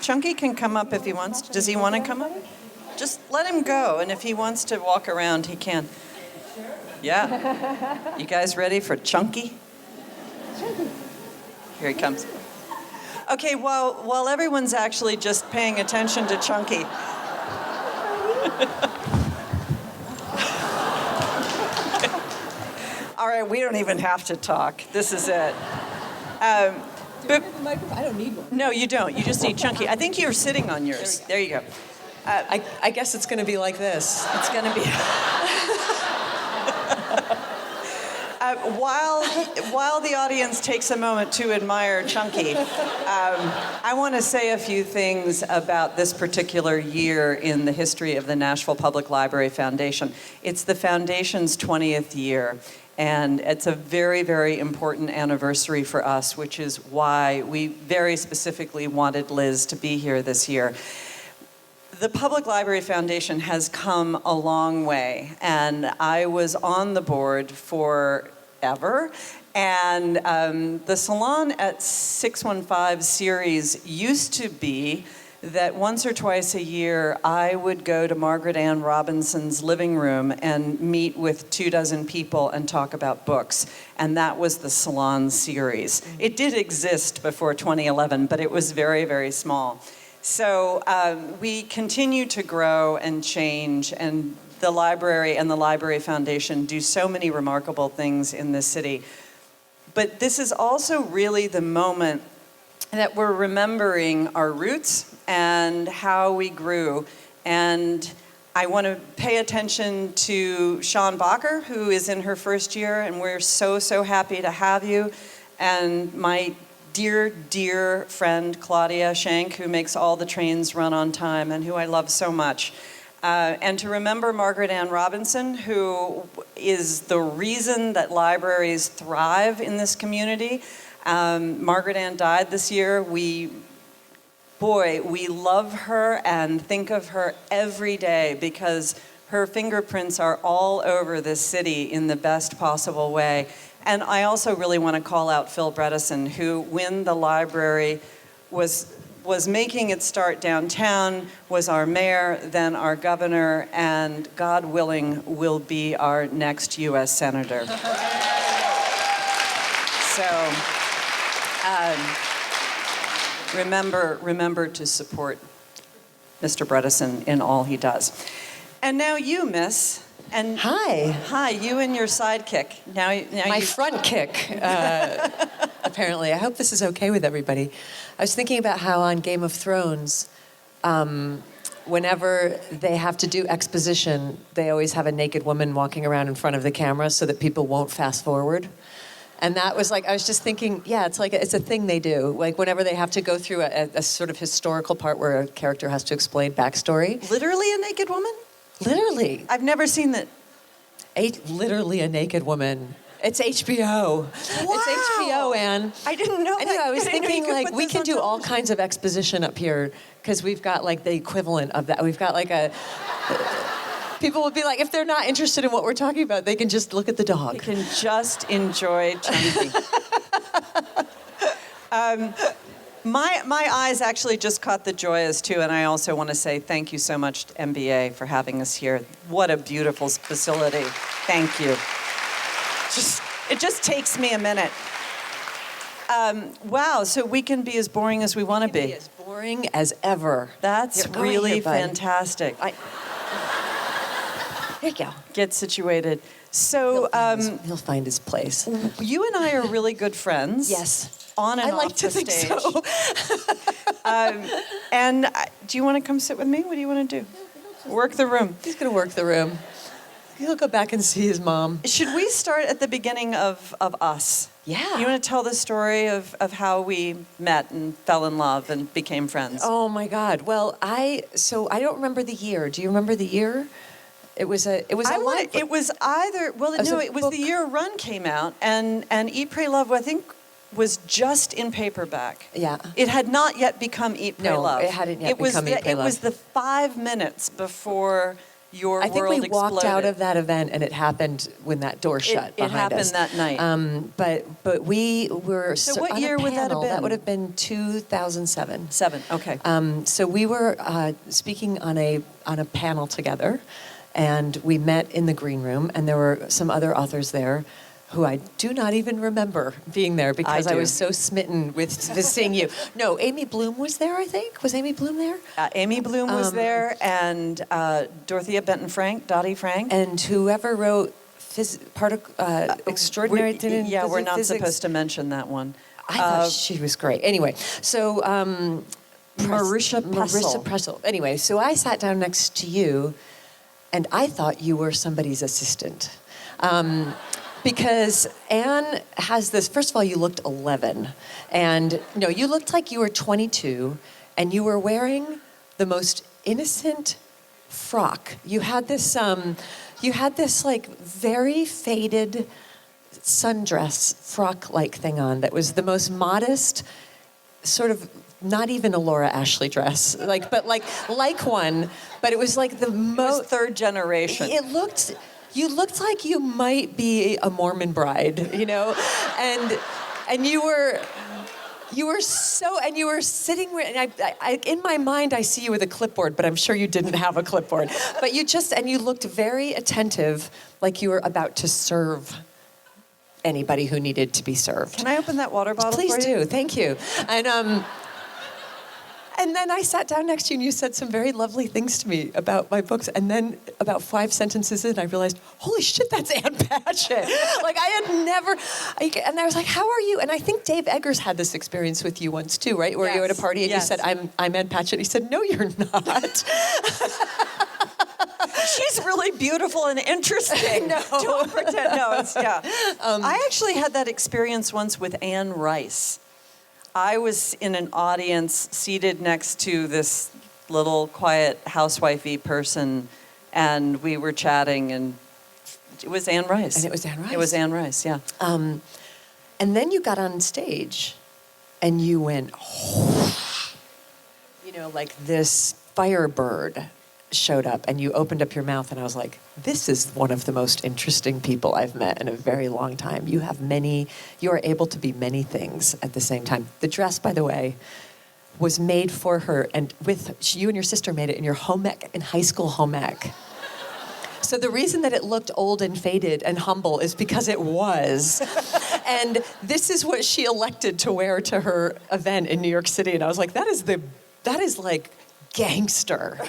Chunky can come up if he wants. Does he want to come up? Just let him go, and if he wants to walk around, he can. Yeah. You guys ready for Chunky? Here he comes. Okay, while everyone's actually just paying attention to Chunky. All right, we don't even have to talk. This is it. But, I don't need one. No, you don't. You just need Chunky. I think you're sitting on yours. There you go. I guess it's going to be like this. It's going to be... While the audience takes a moment to admire Chunky, I want to say a few things about this particular year in the history of the Nashville Public Library Foundation. It's the foundation's 20th year. And it's a very, very important anniversary for us, which is why we very specifically wanted Liz to be here this year. The Public Library Foundation has come a long way, and I was on the board forever. And the Salon at 615 series used to be that once or twice a year, I would go to Margaret Ann Robinson's living room and meet with 24 people and talk about books. And that was the Salon series. It did exist before 2011, but it was very, very small. So we continue to grow and change, and the library and the Library Foundation do so many remarkable things in this city. But this is also really the moment that we're remembering our roots and how we grew. And I want to pay attention to Sean Bacher, who is in her first year, and we're so, so happy to have you. And my dear, dear friend, Claudia Shank, who makes all the trains run on time and who I love so much. And to remember Margaret Ann Robinson, who is the reason that libraries thrive in this community. Margaret Ann died this year. We love her and think of her every day because her fingerprints are all over this city in the best possible way. And I also really want to call out Phil Bredesen, who, when the library was making its start downtown, was our mayor, then our governor, and God willing, will be our next U.S. Senator. So... remember to support Mr. Bredesen in all he does. And now you, Miss. And hi, you and your sidekick. Now my front kick. Apparently, I hope this is okay with everybody. I was thinking about how on Game of Thrones, whenever they have to do exposition, they always have a naked woman walking around in front of the camera so that people won't fast forward. And that was like, I was just thinking, yeah, it's a thing they do. Like whenever they have to go through a sort of historical part where a character has to explain backstory. Literally a naked woman? Literally. I've never seen that. Literally a naked woman. It's HBO. Wow. It's HBO, Ann. I didn't know that. I know, I was thinking like we can do all television. kinds of exposition up here because we've got like the equivalent of that. We've got like a... People would be like, if they're not interested in what we're talking about, they can just look at the dog. They can just enjoy Chunky. My eyes actually just caught the joyous too, and I also want to say thank you so much to MBA for having us here. What a beautiful facility. Thank you. It just takes me a minute. Wow, so we can be as boring as we want to be. As boring as ever. That's really fantastic. There you go. Get situated. So he'll find his place. You and I are really good friends. Yes. On and I like off to the think stage. so. And do you want to come sit with me? What do you want to do? Work the room. He's going to work the room. He'll go back and see his mom. Should we start at the beginning of us? Yeah. You want to tell the story of how we met and fell in love and became friends? Oh my God. Well, I don't remember the year. Do you remember the year? It was either the year Run came out and Eat, Pray, Love, I think was just in paperback. Yeah. It had not yet become Eat, Pray, No, Love. it hadn't yet become Eat, Pray, It was Love. the 5 minutes before your I think world we walked exploded. out of that event and it happened when that door shut It behind happened us. that night. But we were So what on year a would that have panel. been? That would have been 2007. 7, okay. So we were speaking on a panel together, and we met in the green room, and there were some other authors there who I do not even remember being there because I do. was so smitten with seeing you. No, Amy Bloom was there, I think. Was Amy Bloom there? Amy Bloom was there, and Dorothea Benton Frank, Dottie Frank. And whoever wrote Extraordinary... We're not Physics. supposed to mention that one. I thought she was great. Anyway, so... Marisha Pressel. Anyway, so I sat down next to you, and I thought you were somebody's assistant. Because Anne has this, first of all, you looked 11. And no, you looked like you were 22, and you were wearing the most innocent frock. You had this like very faded sundress frock-like thing on that was the most modest, sort of not even a Laura Ashley dress, but like one, but it was like the most third generation. You looked like you might be a Mormon bride, you know, and you were sitting where, and I in my mind I see you with a clipboard, but I'm sure you didn't have a clipboard. But you looked very attentive, like you were about to serve anybody who needed to be served. Can I open that water bottle Please for you? do, thank you. And then I sat down next to you and you said some very lovely things to me about my books. And then about 5 sentences in, I realized, holy shit, that's Ann Patchett. Like I had never, and I was like, how are you? And I think Dave Eggers had this experience with you once too, right? Where you were at a party and you said, I'm Ann Patchett. He said, no, you're not. She's really beautiful and interesting. No. Don't pretend. No, I actually had that experience once with Anne Rice. I was in an audience seated next to this little quiet housewifey person, and we were chatting, and it was Anne Rice. And it was Anne Rice? It was Anne Rice, yeah. And then you got on stage, and you went, you know, like this firebird showed up, and you opened up your mouth, and I was like, this is one of the most interesting people I've met in a very long time. You are able to be many things at the same time. The dress, by the way, was made for her, and you and your sister made it in your home ec, in high school home ec. So the reason that it looked old and faded and humble is because it was. And this is what she elected to wear to her event in New York City, and I was like, that is like gangster.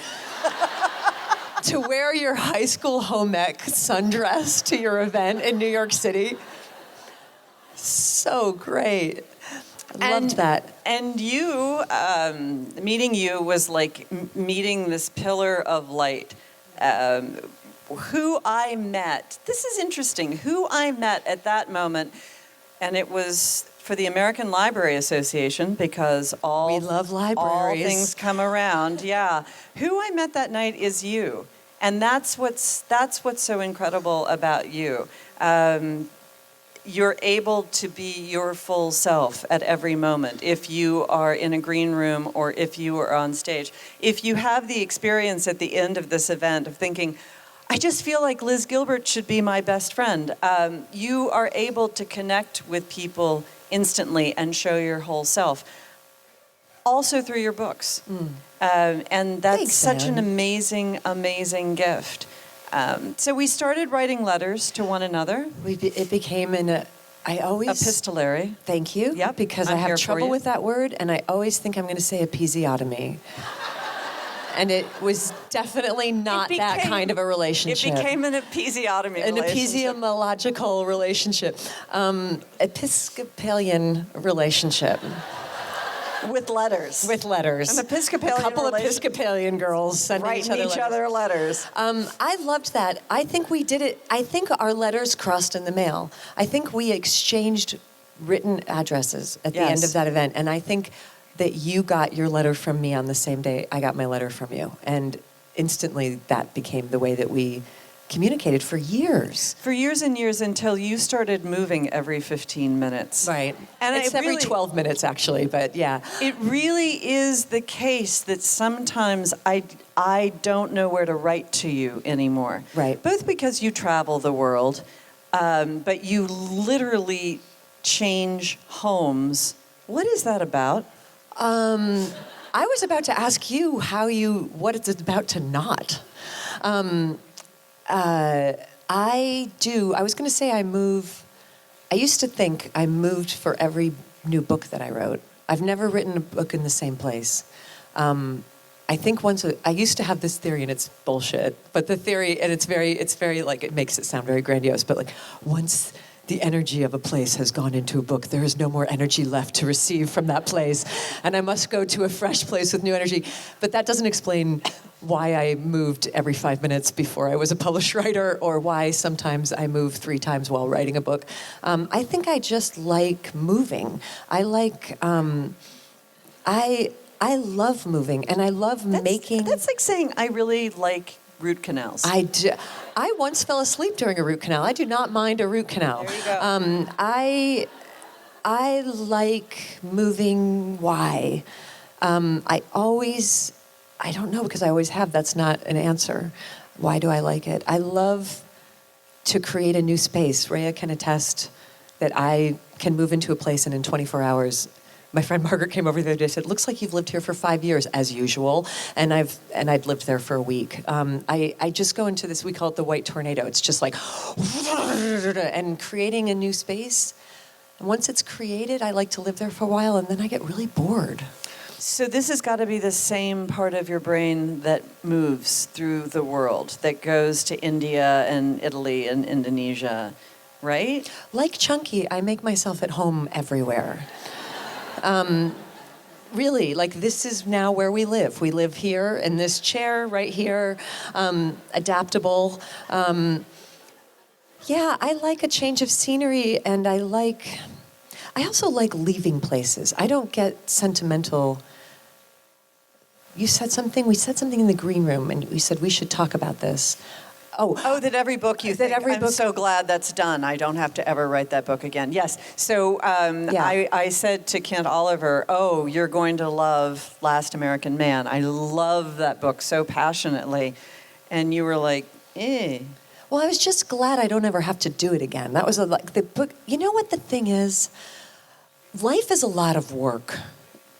To wear your high school home ec sundress to your event in New York City. So great. I loved that. And you, meeting you was like meeting this pillar of light. Who I met, this is interesting, who I met at that moment, and it was for the American Library Association, because we love libraries. All things come around, yeah. Who I met that night is you, and that's what's so incredible about you. You're able to be your full self at every moment. If you are in a green room or if you are on stage, if you have the experience at the end of this event of thinking, I just feel like Liz Gilbert should be my best friend. You are able to connect with people instantly and show your whole self. Also through your books. And that's Thanks, such Ann. an amazing, amazing gift. So we started writing letters to one another. It became Epistolary. Thank you. Yep, Because I'm I here have for trouble you. with that word, and I always think I'm going to say episiotomy. And it was definitely not that kind of a relationship. It became an episiotomy An relationship. epistemological relationship. Episcopalian relationship. With letters. With letters. An Episcopalian A couple of relationship. Episcopalian girls sending Writing each other letters. I loved that. I think we did it. I think our letters crossed in the mail. I think we exchanged written addresses at the end of that event. And I think that you got your letter from me on the same day I got my letter from you. And instantly that became the way that we communicated for years. For years and years until you started moving every 15 minutes. Right. And it's every 12 minutes, actually, but yeah. It really is the case that sometimes I don't know where to write to you anymore. Right. Both because you travel the world, but you literally change homes. What is that about? I was about to ask you what it's about to not. I was going to say I used to think I moved for every new book that I wrote. I've never written a book in the same place. I think I used to have this theory, and it's bullshit, but the theory, and it's very like, it makes it sound very grandiose, but like, once the energy of a place has gone into a book, there is no more energy left to receive from that place, and I must go to a fresh place with new energy. But that doesn't explain why I moved every 5 minutes before I was a published writer, or why sometimes I move 3 times while writing a book. I think I just like moving. I love moving, and I love making... That's like saying I really like root canals. I once fell asleep during a root canal. I do not mind a root canal. There you go. I like moving. Why? I don't know, because I always have. That's not an answer. Why do I like it? I love to create a new space. Rhea can attest that I can move into a place, and in 24 hours, my friend Margaret came over the other day and said, "Looks like you've lived here for 5 years, as usual." And I'd lived there for a week. I just go into this, we call it the white tornado. It's just like, and creating a new space. And once it's created, I like to live there for a while, and then I get really bored. So this has got to be the same part of your brain that moves through the world, that goes to India and Italy and Indonesia, right? Like Chunky, I make myself at home everywhere. Really, like, this is now where we live. We live here in this chair right here, adaptable. Yeah, I like a change of scenery, and I also like leaving places. I don't get sentimental. We said something in the green room, and we said we should talk about this. Oh, that every book you think, I'm so glad that's done. I don't have to ever write that book again. Yes. So I said to Kent Oliver, "Oh, you're going to love Last American Man. I love that book so passionately." And you were like, eh. Well, I was just glad I don't ever have to do it again. That was like the book. You know what the thing is? Life is a lot of work.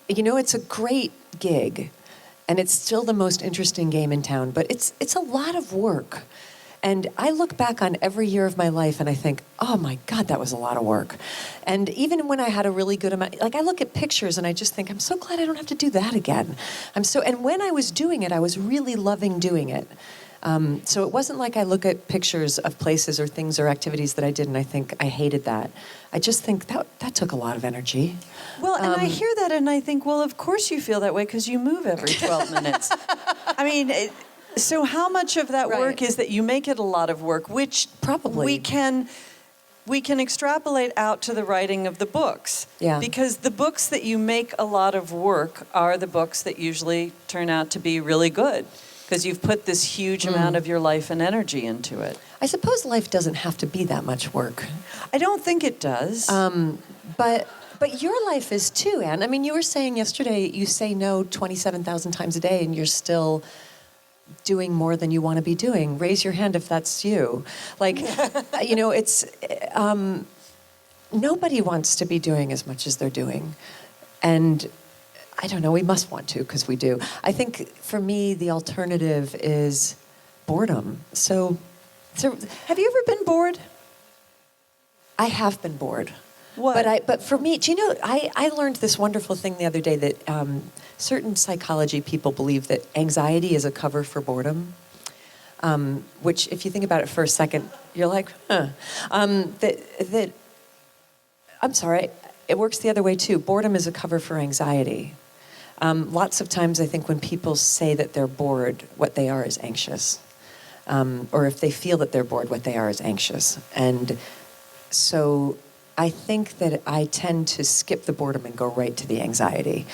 You know, it's a great gig, and it's still the most interesting game in town, but it's a lot of work. And I look back on every year of my life and I think, oh my God, that was a lot of work. And even when I had a really good amount, like, I look at pictures and I just think, I'm so glad I don't have to do that again. And when I was doing it, I was really loving doing it. So it wasn't like I look at pictures of places or things or activities that I did and I think I hated that. I just think that took a lot of energy. Well, and I hear that and I think, well, of course you feel that way because you move every 12 minutes. I mean, so how much of that work is that you make it a lot of work, which probably we can extrapolate out to the writing of the books. Yeah. Because the books that you make a lot of work are the books that usually turn out to be really good. Because you've put this huge amount of your life and energy into it. I suppose life doesn't have to be that much work. I don't think it does. But your life is too, Anne. I mean, you were saying yesterday you say no 27,000 times a day and you're still doing more than you want to be doing. Raise your hand if that's you. Like, you know, it's... nobody wants to be doing as much as they're doing. And... I don't know, we must want to, because we do. I think, for me, the alternative is boredom. So have you ever been bored? I have been bored. What? But for me, do you know, I learned this wonderful thing the other day that certain psychology people believe that anxiety is a cover for boredom, which, if you think about it for a second, you're like, huh. I'm sorry, it works the other way, too. Boredom is a cover for anxiety. Lots of times I think when people say that they're bored, what they are is anxious. Or if they feel that they're bored, what they are is anxious. And so I think that I tend to skip the boredom and go right to the anxiety.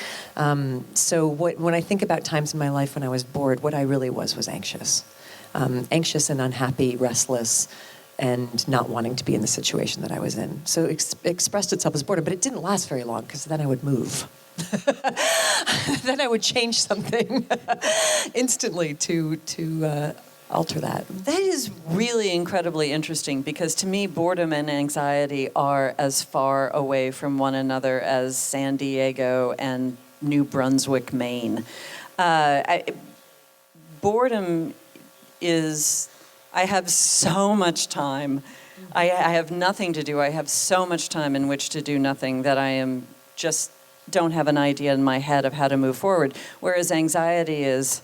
So when I think about times in my life when I was bored, what I really was anxious. anxious and unhappy, restless, and not wanting to be in the situation that I was in. So it expressed itself as boredom, but it didn't last very long because then I would move. Then I would change something instantly to alter that. That is really incredibly interesting because to me, boredom and anxiety are as far away from one another as San Diego and New Brunswick, Maine. Boredom is, I have so much time. I have nothing to do. I have so much time in which to do nothing that I am just don't have an idea in my head of how to move forward. Whereas anxiety is,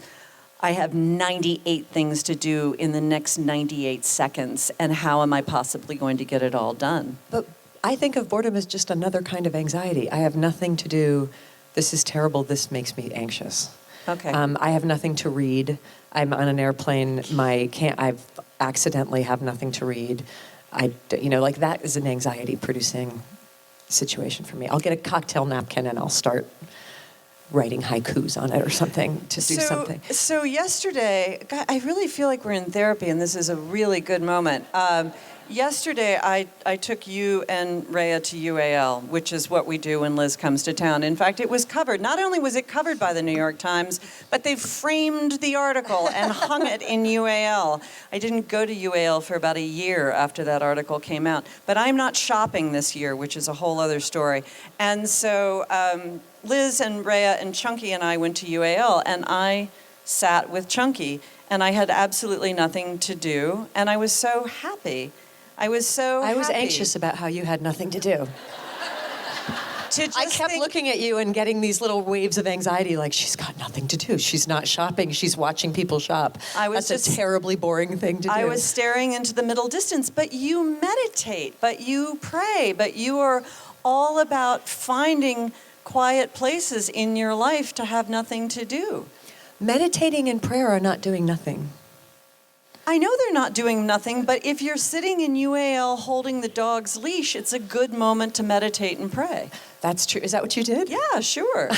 I have 98 things to do in the next 98 seconds, and how am I possibly going to get it all done? But I think of boredom as just another kind of anxiety. I have nothing to do. This is terrible. This makes me anxious. Okay. I have nothing to read. I'm on an airplane. I've accidentally have nothing to read. Like that is an anxiety-producing situation for me. I'll get a cocktail napkin and I'll start writing haikus on it or something to do something. So yesterday, God, I really feel like we're in therapy, and this is a really good moment. Yesterday, I took you and Rhea to UAL, which is what we do when Liz comes to town. In fact, it was covered. Not only was it covered by the New York Times, but they framed the article and hung it in UAL. I didn't go to UAL for about a year after that article came out. But I'm not shopping this year, which is a whole other story. And so Liz and Rhea and Chunky and I went to UAL, and I sat with Chunky, and I had absolutely nothing to do, and I was so happy. I was anxious about how you had nothing to do. I kept looking at you and getting these little waves of anxiety, like, she's got nothing to do. She's not shopping. She's watching people shop. That's a terribly boring thing to do. I was staring into the middle distance, but you meditate, but you pray, but you are all about finding quiet places in your life to have nothing to do. Meditating and prayer are not doing nothing. I know they're not doing nothing, but if you're sitting in UAL holding the dog's leash, it's a good moment to meditate and pray. That's true. Is that what you did? Yeah, sure.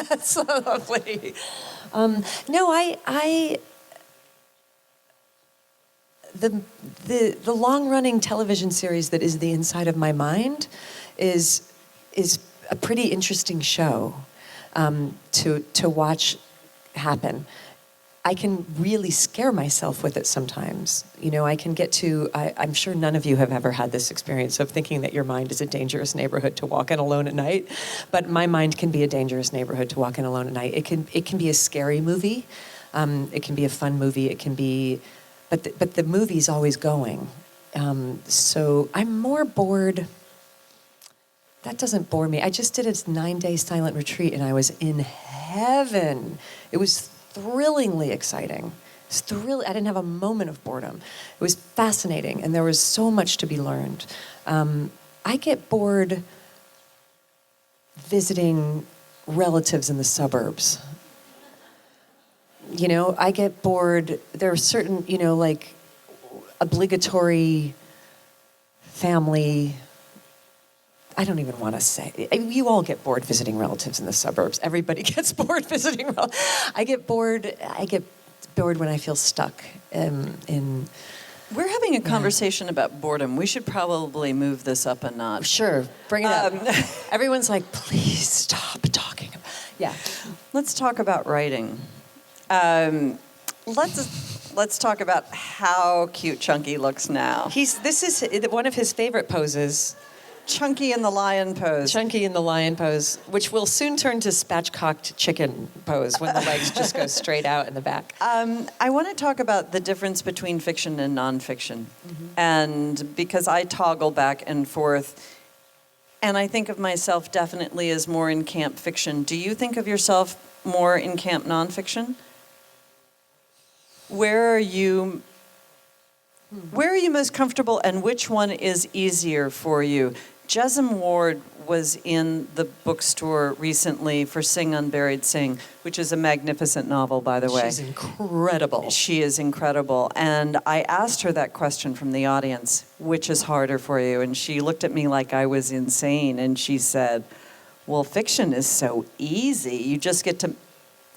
That's so lovely. The long-running television series that is The Inside of My Mind is a pretty interesting show to watch happen. I can really scare myself with it sometimes. I can get to, I'm sure none of you have ever had this experience of thinking that your mind is a dangerous neighborhood to walk in alone at night, but my mind can be a dangerous neighborhood to walk in alone at night. It can be a scary movie, it can be a fun movie, it can be, but the movie's always going. So I'm more bored. That doesn't bore me. I just did a 9-day silent retreat and I was in heaven. It was thrillingly exciting. I didn't have a moment of boredom. It was fascinating, and there was so much to be learned. I get bored visiting relatives in the suburbs. I get bored. There are certain, like obligatory family. I don't even want to say. You all get bored visiting relatives in the suburbs. Everybody gets bored visiting relatives. I get bored when I feel stuck in. We're having a conversation about boredom. We should probably move this up a notch. Sure, bring it up. Everyone's like, please stop talking. Yeah. Let's talk about writing. Let's talk about how cute Chunky looks now. This is one of his favorite poses. Chunky in the lion pose. Chunky in the lion pose, which will soon turn to spatchcocked chicken pose when the legs just go straight out in the back. I want to talk about the difference between fiction and nonfiction. Mm-hmm. And because I toggle back and forth, and I think of myself definitely as more in camp fiction. Do you think of yourself more in camp nonfiction? Where are you most comfortable, and which one is easier for you? Jessamine Ward was in the bookstore recently for Sing Unburied Sing, which is a magnificent novel, by the way. She's incredible. She is incredible. And I asked her that question from the audience, which is harder for you? And she looked at me like I was insane, and she said, well, fiction is so easy. You just get to...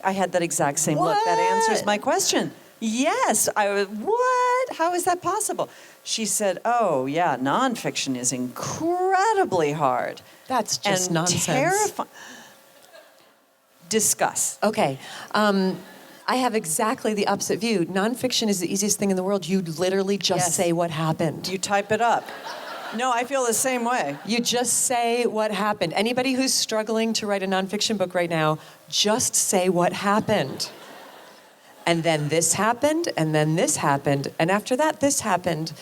I had that exact same look. That answers my question. Yes. I was, what? How is that possible? She said, oh, yeah, nonfiction is incredibly hard. That's just and nonsense. Terrifying. Discuss. Okay. I have exactly the opposite view. Nonfiction is the easiest thing in the world. You literally just say what happened. You type it up. No, I feel the same way. You just say what happened. Anybody who's struggling to write a nonfiction book right now, just say what happened. And then this happened, and then this happened, and after that, this happened,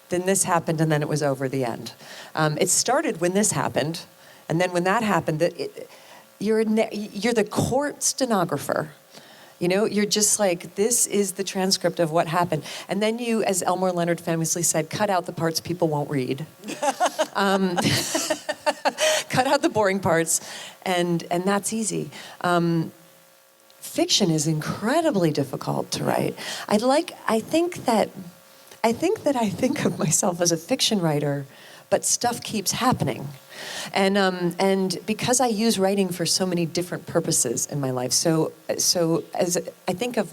then this happened, and then it was over, the end. It started when this happened, and then when that happened, you're the court stenographer. You know, you're just like, this is the transcript of what happened. And then you, as Elmore Leonard famously said, cut out the parts people won't read. Cut out the boring parts, and that's easy. Fiction is incredibly difficult to write. I think that I think of myself as a fiction writer, but stuff keeps happening. And because I use writing for so many different purposes in my life, so as I think of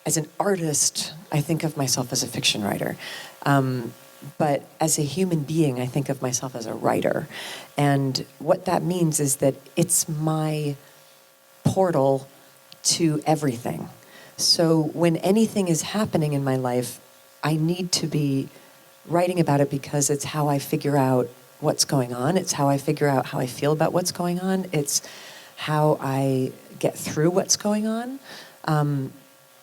as an artist, I think of myself as a fiction writer. But as a human being, I think of myself as a writer. And what that means is that it's my portal to everything. So when anything is happening in my life, I need to be writing about it because it's how I figure out what's going on. It's how I figure out how I feel about what's going on. It's how I get through what's going on.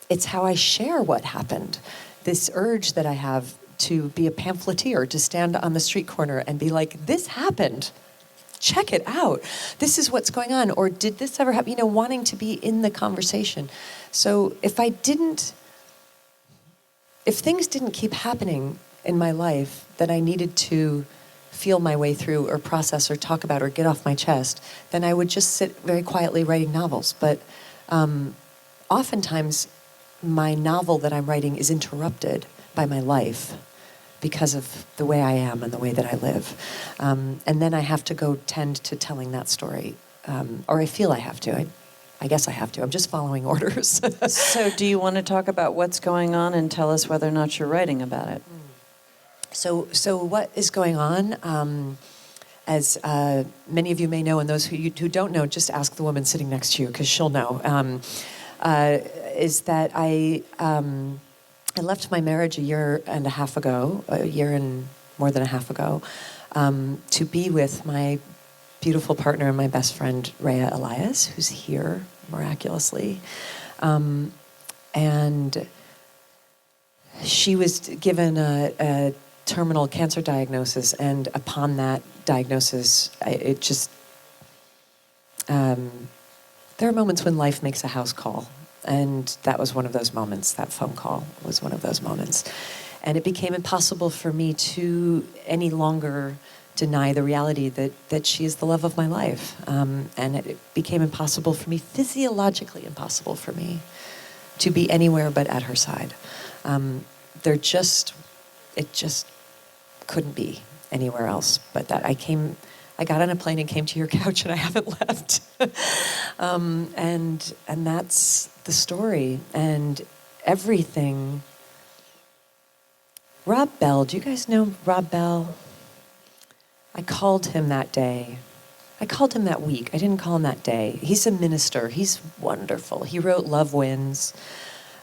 It's how I share what happened. This urge that I have to be a pamphleteer, to stand on the street corner and be like, this happened. Check it out. This is what's going on. Or did this ever happen? You know, wanting to be in the conversation. So if things didn't keep happening in my life that I needed to feel my way through or process or talk about or get off my chest, then I would just sit very quietly writing novels. But oftentimes my novel that I'm writing is interrupted by my life because of the way I am and the way that I live. And then I have to go tend to telling that story. Or I feel I have to. I guess I have to. I'm just following orders. So do you want to talk about what's going on and tell us whether or not you're writing about it? So what is going on, as many of you may know, and those who don't know, just ask the woman sitting next to you, because she'll know, is that I left my marriage a year and more than a half ago, to be with my beautiful partner and my best friend, Rhea Elias, who's here miraculously. And she was given a terminal cancer diagnosis, and upon that diagnosis, there are moments when life makes a house call, and that was one of those moments. That phone call was one of those moments. And it became impossible for me to any longer deny the reality that she is the love of my life. And it became impossible for me, physiologically impossible for me, to be anywhere but at her side. It just couldn't be anywhere else but that. I got on a plane and came to your couch, and I haven't left. And that's the story. And everything. Rob Bell, do you guys know Rob Bell? I called him that day. I called him that week. I didn't call him that day. He's a minister. He's wonderful. He wrote Love Wins.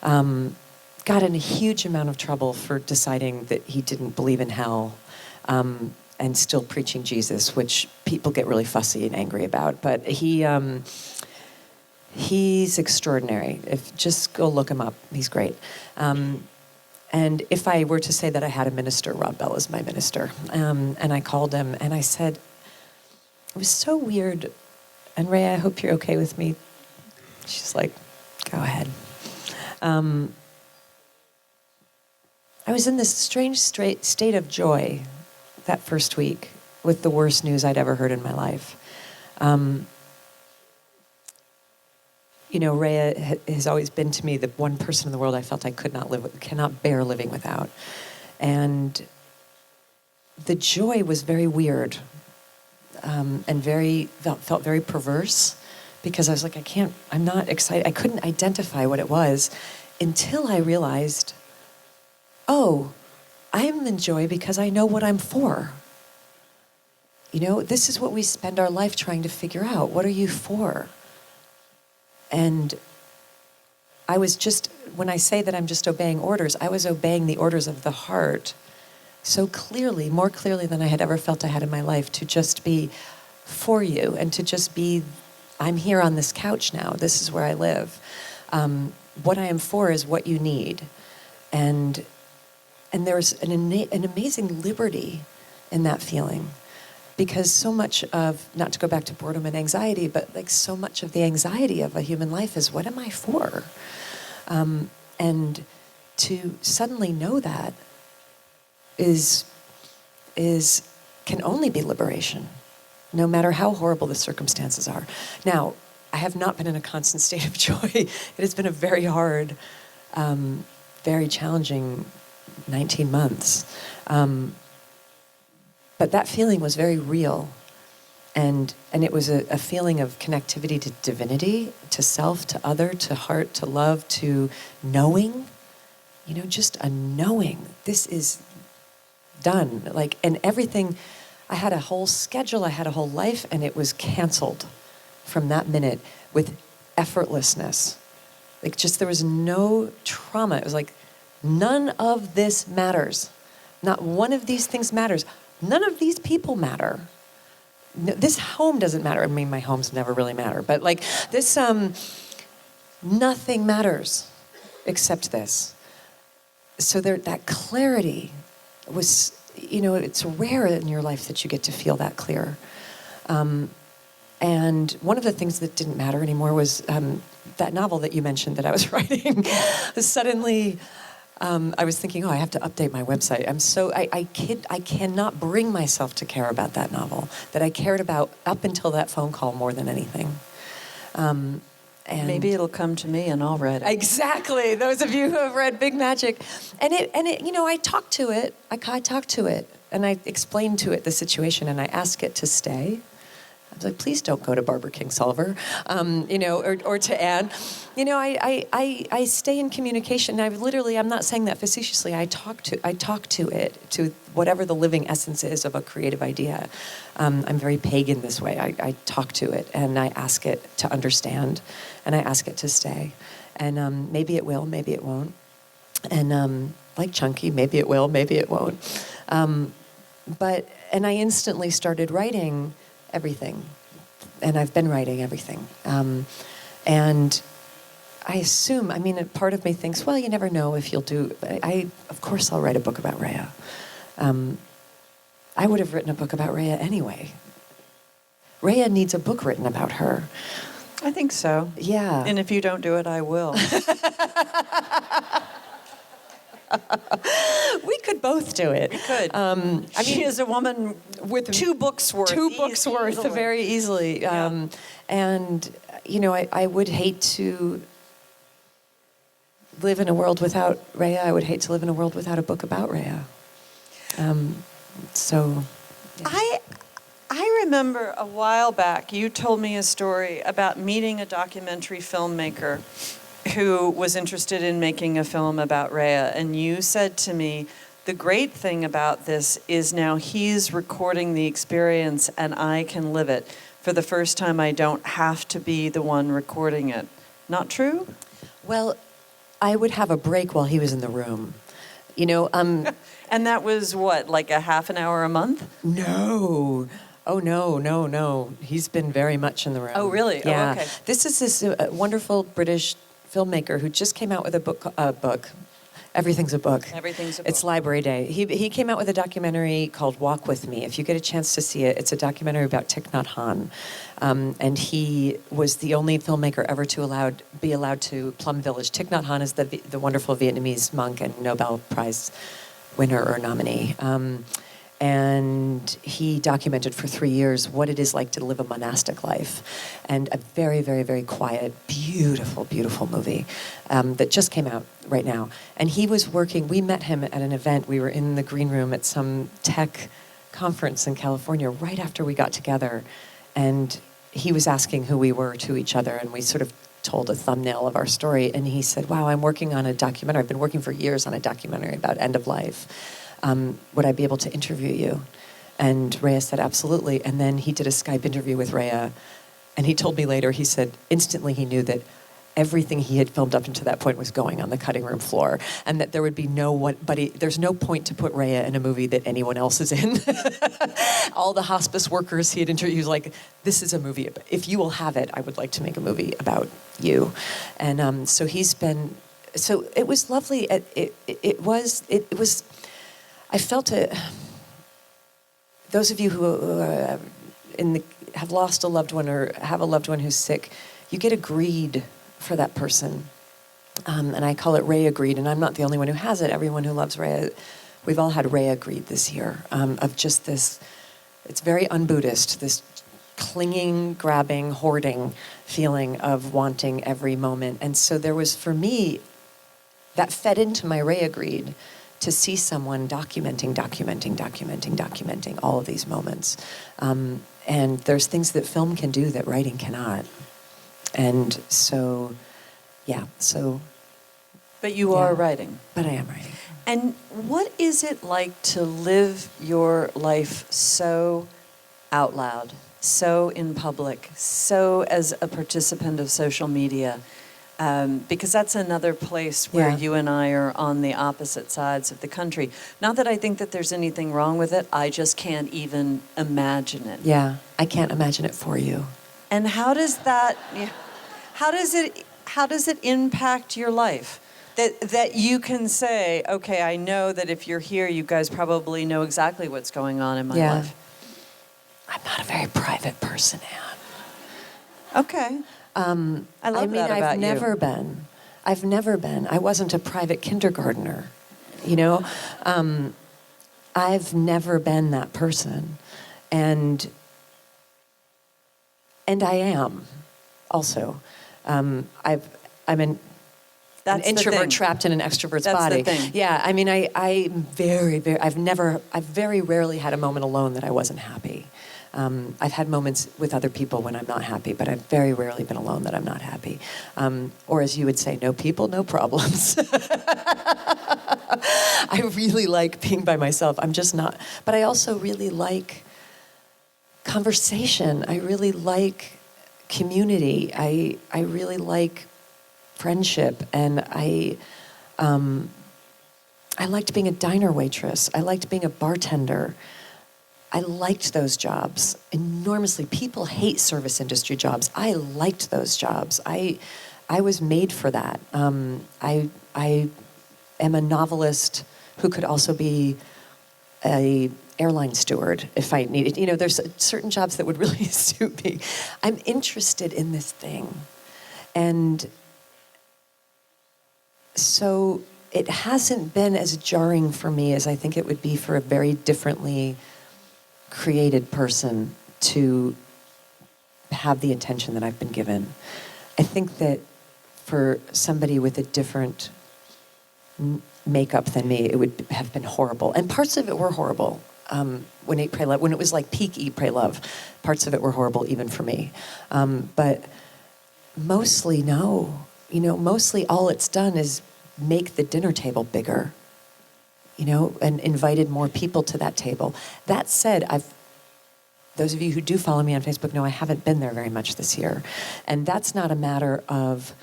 Got in a huge amount of trouble for deciding that he didn't believe in hell, and still preaching Jesus, which people get really fussy and angry about. But he's extraordinary. Just go look him up. He's great. And if I were to say that I had a minister, Rob Bell is my minister. And I called him and I said, it was so weird. And Ray, I hope you're okay with me. She's like, go ahead. I was in this strange state of joy that first week with the worst news I'd ever heard in my life. You know, Rhea has always been to me the one person in the world I felt I cannot bear living without. And the joy was very weird, and felt very perverse, because I was like, I'm not excited. I couldn't identify what it was. until I realized, oh, I'm in joy because I know what I'm for. You know, this is what we spend our life trying to figure out. What are you for? And I was just, when I say that I'm just obeying orders, I was obeying the orders of the heart so clearly, more clearly than I had ever felt I had in my life, to just be for you and to just be, I'm here on this couch now. This is where I live. What I am for is what you need. And there's an amazing liberty in that feeling. Because so much of, not to go back to boredom and anxiety, but like so much of the anxiety of a human life is, what am I for? And to suddenly know that can only be liberation, no matter how horrible the circumstances are. Now, I have not been in a constant state of joy. It has been a very hard, very challenging 19 months. But that feeling was very real. And it was a feeling of connectivity to divinity, to self, to other, to heart, to love, to knowing. You know, just a knowing. This is done. Like, and everything, I had a whole schedule, I had a whole life, and it was canceled from that minute with effortlessness. Like, just there was no trauma. It was like, none of this matters. Not one of these things matters. None of these people matter. No, this home doesn't matter. I mean, my homes never really matter, but like this, nothing matters except this. So that clarity was, you know, it's rare in your life that you get to feel that clear. And one of the things that didn't matter anymore was that novel that you mentioned that I was writing. Suddenly, I was thinking, I have to update my website. I cannot bring myself to care about that novel that I cared about up until that phone call more than anything. And maybe it'll come to me and I'll read it. Exactly. Those of you who have read Big Magic. And it, you know, I talked to it. I talked to it and I explained to it the situation and I asked it to stay. I was like, please don't go to Barbara Kingsolver, you know, or to Ann. You know, I stay in communication. I'm not saying that facetiously. I talk to it, to whatever the living essence is of a creative idea. I'm very pagan this way. I talk to it and I ask it to understand and I ask it to stay. And maybe it will, maybe it won't. And like Chunky, maybe it will, maybe it won't. And I instantly started writing everything. And I've been writing everything. And I assume, I mean, part of me thinks, well, you never know if you'll do, of course I'll write a book about Rhea. I would have written a book about Rhea anyway. Rhea needs a book written about her. I think so. Yeah. And if you don't do it, I will. We could both do it. We could. I mean, she is a woman with two books worth. Easily. Very easily. Yeah. And, you know, I would hate to live in a world without Rhea. I would hate to live in a world without a book about Rhea. So, yeah. I remember a while back, you told me a story about meeting a documentary filmmaker who was interested in making a film about Rhea, and you said to me, the great thing about this is now he's recording the experience and I can live it. For the first time, I don't have to be the one recording it. Not true? Well, I would have a break while he was in the room. You know, And that was what, like a half an hour a month? No. Oh, no. He's been very much in the room. Oh, really? Yeah. Oh, okay. This is this wonderful British filmmaker who just came out with a book. Everything's a book. Everything's a book. It's Library Day. He came out with a documentary called Walk With Me. If you get a chance to see it, it's a documentary about Thich Nhat Hanh. And he was the only filmmaker ever to be allowed to Plum Village. Thich Nhat Hanh is the wonderful Vietnamese monk and Nobel Prize winner or nominee. And he documented for 3 years what it is like to live a monastic life. And a very, very, very quiet, beautiful, beautiful movie that just came out right now. And he was working, we met him at an event. We were in the green room at some tech conference in California right after we got together. And he was asking who we were to each other. And we sort of told a thumbnail of our story, and he said, wow, I'm working on a documentary. I've been working for years on a documentary about end of life. Would I be able to interview you? And Rhea said, absolutely. And then he did a Skype interview with Rhea, and he told me later, he said, instantly he knew that everything he had filmed up until that point was going on the cutting room floor, and that there would be there's no point to put Rhea in a movie that anyone else is in. All the hospice workers he had interviewed, he was like, this is a movie, if you will have it, I would like to make a movie about you. And so it was lovely. It was, I felt it, those of you who have lost a loved one or have a loved one who's sick, you get a greed for that person. And I call it Rhea greed, and I'm not the only one who has it. Everyone who loves Rhea, we've all had Rhea greed this year, of just this, it's very un-Buddhist, this clinging, grabbing, hoarding feeling of wanting every moment. And so there was, for me, that fed into my Rhea greed to see someone documenting all of these moments. And there's things that film can do that writing cannot. And so, But you are writing. But I am writing. And what is it like to live your life so out loud, so in public, so as a participant of social media? Because that's another place where you and I are on the opposite sides of the country. Not that I think that there's anything wrong with it, I just can't even imagine it. Yeah, I can't imagine it for you. And how does it impact your life? That you can say, okay, I know that if you're here, you guys probably know exactly what's going on in my life. I'm not a very private person, Ann. Okay. I love that about I've never been. I've never been. I wasn't a private kindergartner, you know? I've never been that person. And I am also. I'm an introvert trapped in an extrovert's body. That's the thing. Yeah, I mean, I've very rarely had a moment alone that I wasn't happy. I've had moments with other people when I'm not happy, but I've very rarely been alone that I'm not happy. Or as you would say, no people, no problems. I really like being by myself. I'm just not. But I also really like conversation. I really like community. I really like friendship, and I liked being a diner waitress. I liked being a bartender. I liked those jobs enormously. People hate service industry jobs. I liked those jobs. I was made for that. I am a novelist who could also be a airline steward if I needed. You know, there's certain jobs that would really suit me. I'm interested in this thing. And so it hasn't been as jarring for me as I think it would be for a very differently created person to have the attention that I've been given. I think that for somebody with a different makeup than me, it would have been horrible. And parts of it were horrible. When Eat, Pray, Love, when it was like peak Eat, Pray, Love, parts of it were horrible even for me. But mostly, no. You know, mostly all it's done is make the dinner table bigger, you know, and invited more people to that table. That said, those of you who do follow me on Facebook know I haven't been there very much this year. And that's not a matter of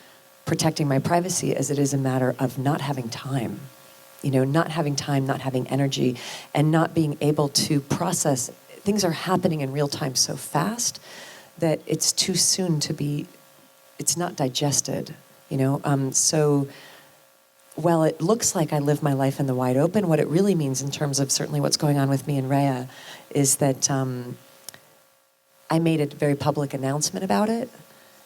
protecting my privacy as it is a matter of not having time. You know, not having time, not having energy, and not being able to process. Things are happening in real time so fast that it's too soon to be, it's not digested, you know? So while it looks like I live my life in the wide open, what it really means in terms of certainly what's going on with me and Rhea is that I made a very public announcement about it,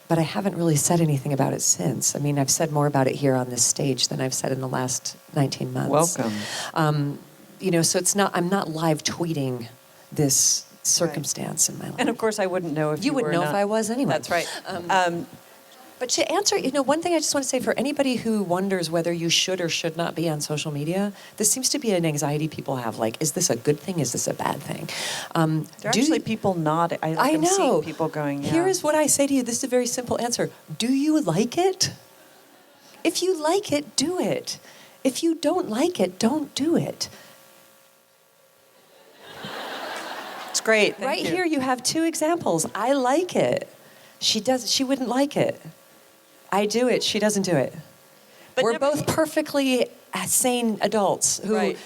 but I haven't really said anything about it since. I mean, I've said more about it here on this stage than I've said in the last 19 months. Welcome. You know, so I'm not live tweeting this circumstance in my life. And of course, I wouldn't know if you wouldn't were know not. if I was anyway. That's right. But to answer, one thing I just want to say for anybody who wonders whether you should or should not be on social media, this seems to be an anxiety people have. Like, is this a good thing? Is this a bad thing? There are actually people nodding. I'm know. seeing people going, yeah. Here is what I say to you. This is a very simple answer. Do you like it? If you like it, do it. If you don't like it, don't do it. It's great. Thank Right you. here, you have two examples. I like it. She wouldn't like it. I do it. She doesn't do it. But We're never- both perfectly sane adults who. Right.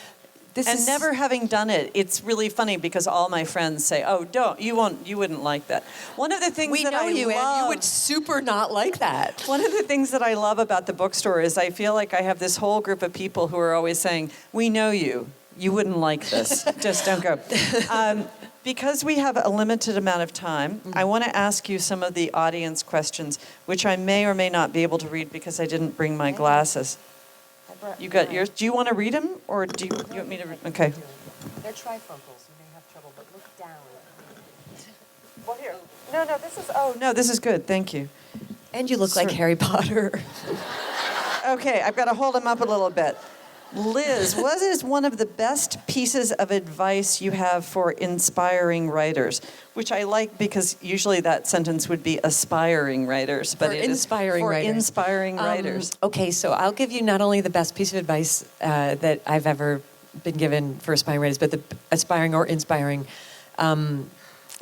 And never having done it, it's really funny because all my friends say, "Oh, you wouldn't like that." One of the things We that know I you, love, and you would super not like that. one of the things that I love about the bookstore is I feel like I have this whole group of people who are always saying, "We know you. You wouldn't like this. Just don't go." Because we have a limited amount of time, I want to ask you some of the audience questions, which I may or may not be able to read because I didn't bring my glasses. You got yours? Do you want to read them, or do you want me to read? Okay. They're trifocals. You may have trouble, but look down. Well, here. No, this is. Oh, no, this is good. Thank you. And you look like Harry Potter. Okay, I've got to hold them up a little bit. Liz, what is one of the best pieces of advice you have for inspiring writers? Which I like because usually that sentence would be aspiring writers, but For it is inspiring for writers. inspiring writers. Okay, so I'll give you not only the best piece of advice that I've ever been given for aspiring writers, but the aspiring or inspiring, the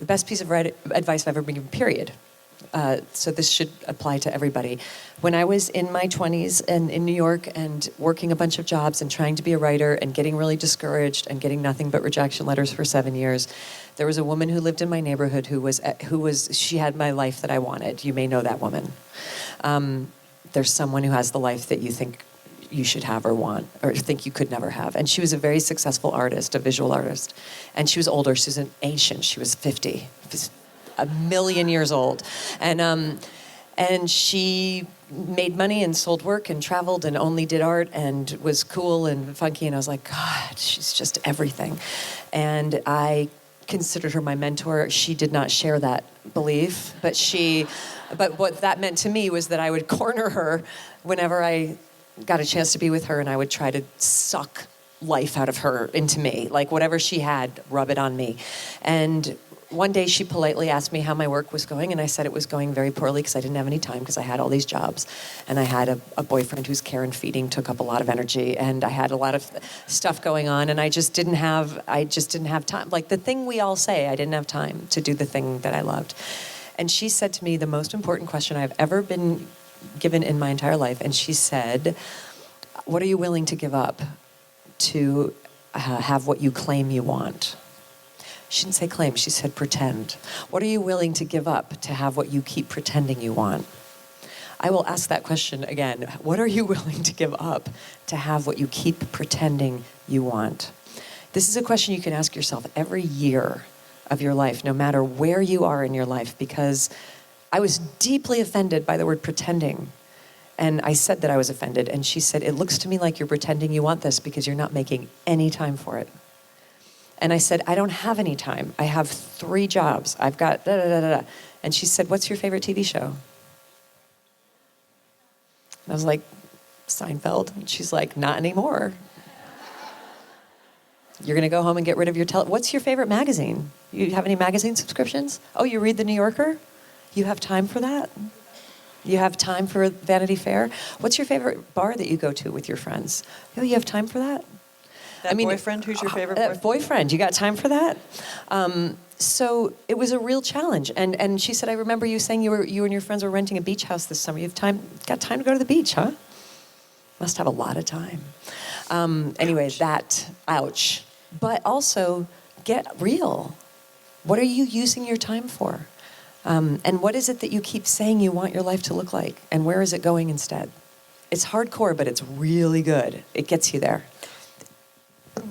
best piece of advice I've ever been given, period. So this should apply to everybody. When I was in my 20s and in New York and working a bunch of jobs and trying to be a writer and getting really discouraged and getting nothing but rejection letters for 7 years, there was a woman who lived in my neighborhood she had my life that I wanted. You may know that woman. There's someone who has the life that you think you should have or want or think you could never have. And she was a very successful artist, a visual artist. And she was older. She was an ancient. She was 50. A million years old, and she made money and sold work and traveled and only did art and was cool and funky, and I was like, God, she's just everything. And I considered her my mentor. She did not share that belief, but what that meant to me was that I would corner her whenever I got a chance to be with her, and I would try to suck life out of her into me, like whatever she had, rub it on me. And one day she politely asked me how my work was going, and I said it was going very poorly because I didn't have any time because I had all these jobs. And I had a boyfriend whose care and feeding took up a lot of energy, and I had a lot of stuff going on, and I just didn't have time. Like the thing we all say, I didn't have time to do the thing that I loved. And she said to me the most important question I've ever been given in my entire life, and she said, "What are you willing to give up to have what you claim you want?" She didn't say claim, she said pretend. What are you willing to give up to have what you keep pretending you want? I will ask that question again. What are you willing to give up to have what you keep pretending you want? This is a question you can ask yourself every year of your life, no matter where you are in your life, because I was deeply offended by the word pretending. And I said that I was offended, and she said, "It looks to me like you're pretending you want this because you're not making any time for it." And I said, "I don't have any time. I have 3 jobs. I've got da-da-da-da-da." And she said, "What's your favorite TV show?" And I was like, "Seinfeld." And she's like, "Not anymore. You're going to go home and get rid of your What's your favorite magazine? You have any magazine subscriptions? Oh, you read The New Yorker? You have time for that? You have time for Vanity Fair? What's your favorite bar that you go to with your friends? Oh, you have time for that? Boyfriend? Who's your favorite boyfriend? Boyfriend. You got time for that? So it was a real challenge. And she said, "I remember you saying you and your friends were renting a beach house this summer. You have got time to go to the beach, huh? Must have a lot of time." Anyway, ouch. But also, get real. What are you using your time for? And what is it that you keep saying you want your life to look like? And where is it going instead? It's hardcore, but it's really good. It gets you there.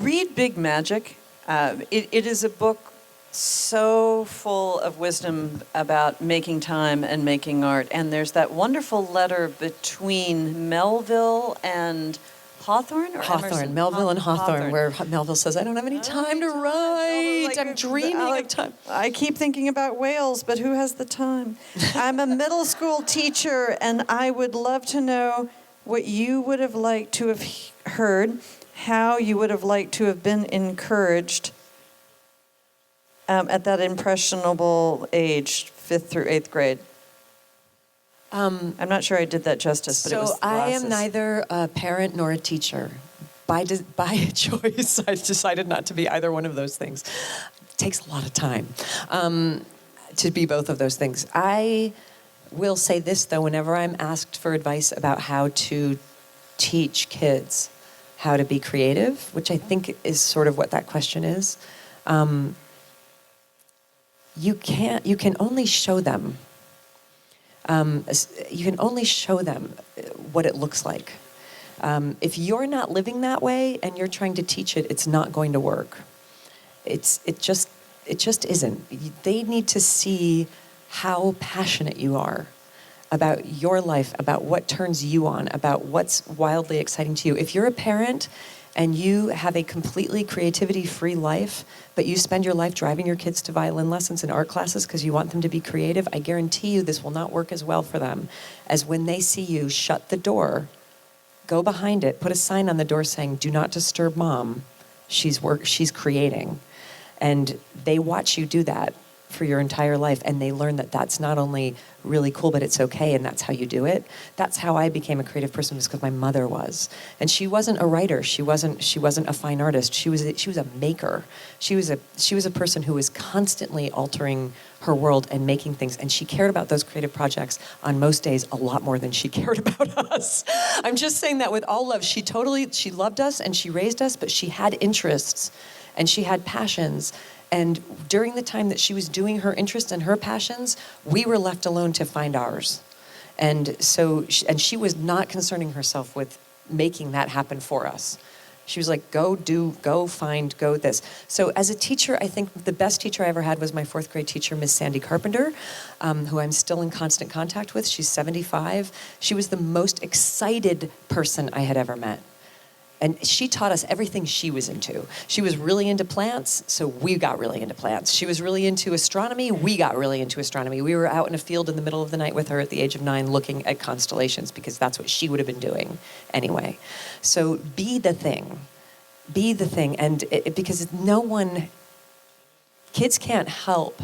Read Big Magic. It is a book so full of wisdom about making time and making art. And there's that wonderful letter between Melville and Hawthorne or Hawthorne, Emerson? Melville and Hawthorne, where Melville says, I don't have any time to write. I'm dreaming of time. I keep thinking about whales, but who has the time? I'm a middle school teacher, and I would love to know what you would have liked to have heard, how you would have liked to have been encouraged at that impressionable age, 5th through 8th grade. I'm not sure I did that justice, but it was So I am glasses. neither a parent nor a teacher. By choice, I decided not to be either one of those things. It takes a lot of time to be both of those things. I will say this, though, whenever I'm asked for advice about how to teach kids how to be creative, which I think is sort of what that question is, you can only show them. You can only show them what it looks like. If you're not living that way and you're trying to teach it, it's not going to work. It just isn't. They need to see how passionate you are about your life, about what turns you on, about what's wildly exciting to you. If you're a parent and you have a completely creativity-free life, but you spend your life driving your kids to violin lessons and art classes because you want them to be creative, I guarantee you this will not work as well for them as when they see you shut the door, go behind it, put a sign on the door saying, do not disturb mom, she's creating. And they watch you do that for your entire life, and they learn that that's not only really cool, but it's okay, and that's how you do it. That's how I became a creative person, was because my mother was, and she wasn't a writer. She wasn't a fine artist. She was a maker. She was a person who was constantly altering her world and making things, and she cared about those creative projects on most days a lot more than she cared about us. I'm just saying that with all love. She loved us and she raised us, but she had interests and she had passions. And during the time that she was doing her interests and her passions, we were left alone to find ours. And so, she was not concerning herself with making that happen for us. She was like, go this. So as a teacher, I think the best teacher I ever had was my 4th grade teacher, Miss Sandy Carpenter, who I'm still in constant contact with. She's 75. She was the most excited person I had ever met. And she taught us everything she was into. She was really into plants, so we got really into plants. She was really into astronomy, we got really into astronomy. We were out in a field in the middle of the night with her at the age of 9 looking at constellations because that's what she would have been doing anyway. So be the thing. Be the thing. And because kids can't help.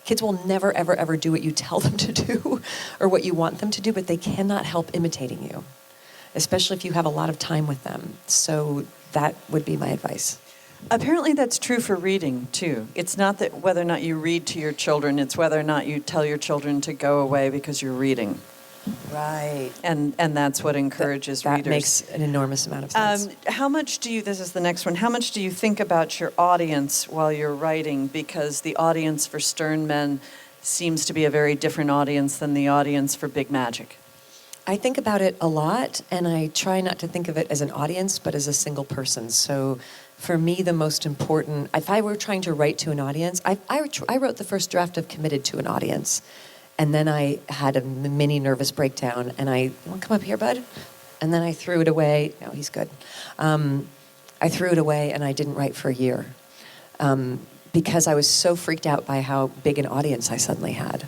Kids will never, ever, ever do what you tell them to do or what you want them to do, but they cannot help imitating you, especially if you have a lot of time with them. So that would be my advice. Apparently that's true for reading, too. It's not that whether or not you read to your children, it's whether or not you tell your children to go away because you're reading. Right. And that's what encourages readers. That makes an enormous amount of sense. This is the next one, how much do you think about your audience while you're writing? Because the audience for Stern Men seems to be a very different audience than the audience for Big Magic. I think about it a lot, and I try not to think of it as an audience, but as a single person. So for me, the most important, if I were trying to write to an audience, I wrote the first draft of Committed to an audience, and then I had a mini nervous breakdown, and you want to come up here, bud? And then I threw it away. No, he's good. I threw it away, and I didn't write for a year because I was so freaked out by how big an audience I suddenly had.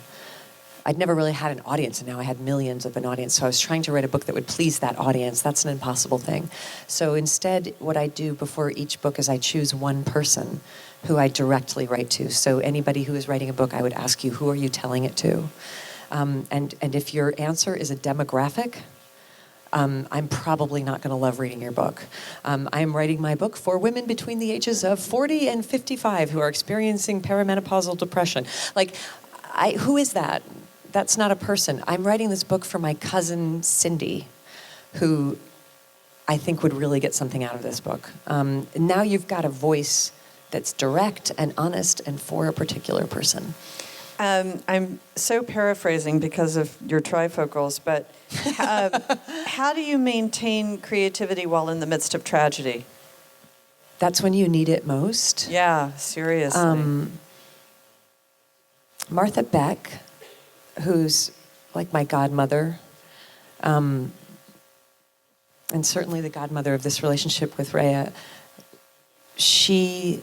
I'd never really had an audience, and now I had millions of an audience. So I was trying to write a book that would please that audience. That's an impossible thing. So instead, what I do before each book is I choose one person who I directly write to. So anybody who is writing a book, I would ask you, who are you telling it to? And if your answer is a demographic, I'm probably not going to love reading your book. I'm writing my book for women between the ages of 40 and 55 who are experiencing perimenopausal depression. Who is that? That's not a person. I'm writing this book for my cousin Cindy, who I think would really get something out of this book. Now you've got a voice that's direct and honest and for a particular person. I'm so paraphrasing because of your trifocals, but how do you maintain creativity while in the midst of tragedy? That's when you need it most. Yeah, seriously. Martha Beck, who's like my godmother, and certainly the godmother of this relationship with Rhea, she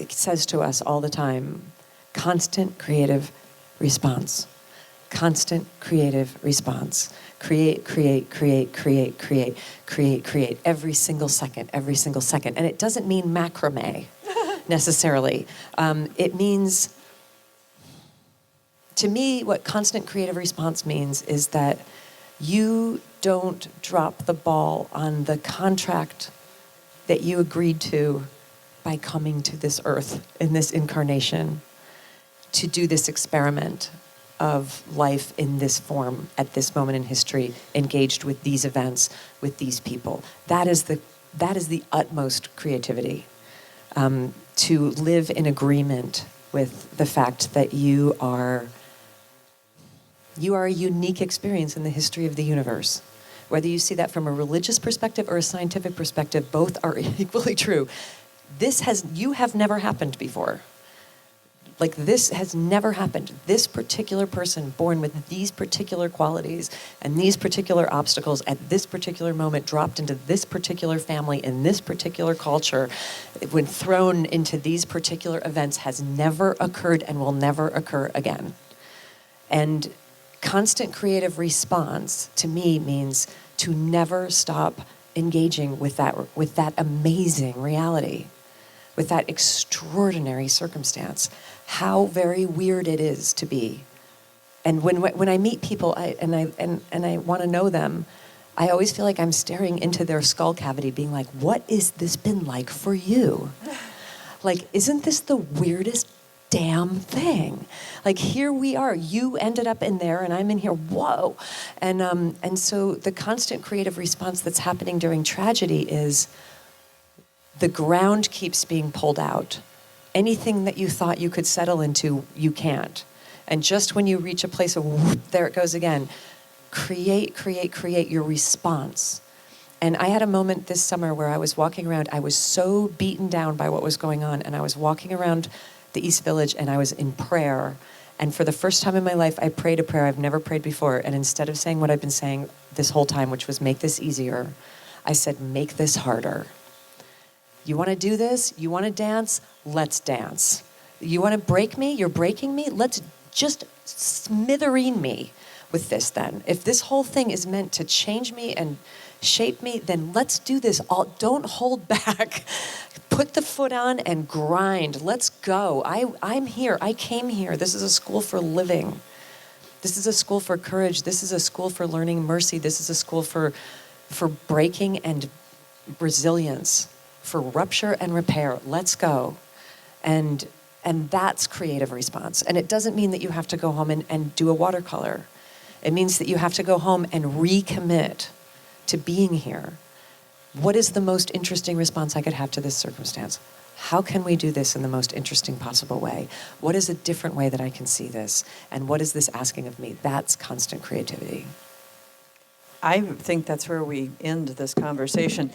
says to us all the time, constant creative response. Constant creative response. Create, create, create, create, create, create, create. Every single second, every single second. And it doesn't mean macrame necessarily. It means, to me, what constant creative response means is that you don't drop the ball on the contract that you agreed to by coming to this earth in this incarnation to do this experiment of life in this form at this moment in history, engaged with these events, with these people. That is the utmost creativity, to live in agreement with the fact that you are a unique experience in the history of the universe. Whether you see that from a religious perspective or a scientific perspective, both are equally true. You have never happened before. Like, this has never happened. This particular person born with these particular qualities and these particular obstacles at this particular moment, dropped into this particular family in this particular culture, when thrown into these particular events, has never occurred and will never occur again. And constant creative response, to me, means to never stop engaging with that amazing reality, with that extraordinary circumstance. How very weird it is to be. And when I meet people and I want to know them, I always feel like I'm staring into their skull cavity, being like, what is this been like for you? Like, isn't this the weirdest damn thing? Like, here we are. You ended up in there, and I'm in here. Whoa! And so the constant creative response that's happening during tragedy is the ground keeps being pulled out. Anything that you thought you could settle into, you can't. And just when you reach a place of whoop, there it goes again. Create, create, create your response. And I had a moment this summer where I was walking around. I was so beaten down by what was going on, and I was walking around the East Village, and I was in prayer. And for the first time in my life, I prayed a prayer I've never prayed before. And instead of saying what I've been saying this whole time, which was make this easier, I said, make this harder. You want to do this? You want to dance? Let's dance. You want to break me? You're breaking me? Let's just smithereen me with this then. If this whole thing is meant to change me and shape me, then let's do this. Don't hold back. Put the foot on and grind. Let's go. I'm here. I came here. This is a school for living. This is a school for courage. This is a school for learning mercy. This is a school for breaking and resilience, for rupture and repair. Let's go. And that's creative response. And it doesn't mean that you have to go home and do a watercolor. It means that you have to go home and recommit to being here. What is the most interesting response I could have to this circumstance? How can we do this in the most interesting possible way? What is a different way that I can see this? And what is this asking of me? That's constant creativity. I think that's where we end this conversation.